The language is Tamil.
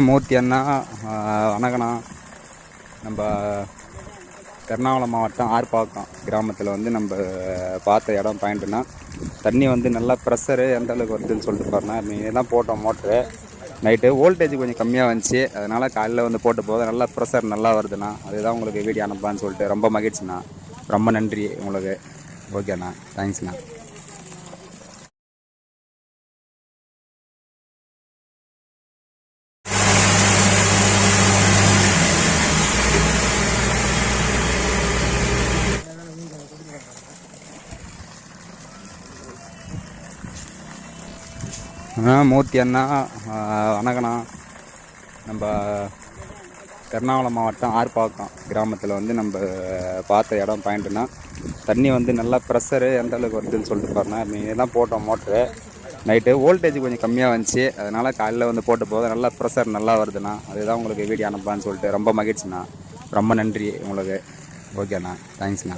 மூர்த்தி அண்ணா, வணக்கண்ணா. நம்ம எர்ணாகுளம் மாவட்டம் ஆர்ப்பாக்கம் கிராமத்தில் வந்து நம்ம பார்த்த இடம் பாயிண்ட்டுனா, தண்ணி வந்து நல்லா ப்ரெஷரு எந்த அளவுக்கு வருதுன்னு சொல்லிட்டு பாருண்ணா. நீங்கள் தான் போட்டோம் மோட்ரு. நைட்டு வோல்டேஜ் கொஞ்சம் கம்மியாக வந்துச்சு, அதனால் காலையில் வந்து போட்டு போது நல்லா ப்ரெஷர் நல்லா வருதுண்ணா. அதுதான் உங்களுக்கு வீடியோ அனுப்பலான்னு சொல்லிட்டு ரொம்ப மகிழ்ச்சிண்ணா. ரொம்ப நன்றி உங்களுக்கு. ஓகேண்ணா, தேங்க்ஸ்ண்ணா. மூர்த்தி அண்ணா, வணக்கண்ணா. நம்ம எர்ணாகுளம் மாவட்டம் ஆர்ப்பாக்கம் கிராமத்தில் வந்து நம்ம பார்த்த இடம் பாயிண்ட்டுனா, தண்ணி வந்து நல்லா ப்ரெஷரு எந்த அளவுக்கு வருதுன்னு சொல்லிட்டு பாருண்ணா. நீங்கள் தான் போட்டோம் மோட்ரு. நைட்டு வோல்டேஜ் கொஞ்சம் கம்மியாக வந்துச்சு, அதனால் காலையில் வந்து போட்டு போது நல்லா ப்ரெஷர் நல்லா வருதுண்ணா. அதுதான் உங்களுக்கு வீடியோ அனுப்பலான்னு சொல்லிட்டு ரொம்ப மகிழ்ச்சிண்ணா. ரொம்ப நன்றி உங்களுக்கு. ஓகேண்ணா, தேங்க்ஸ்ண்ணா.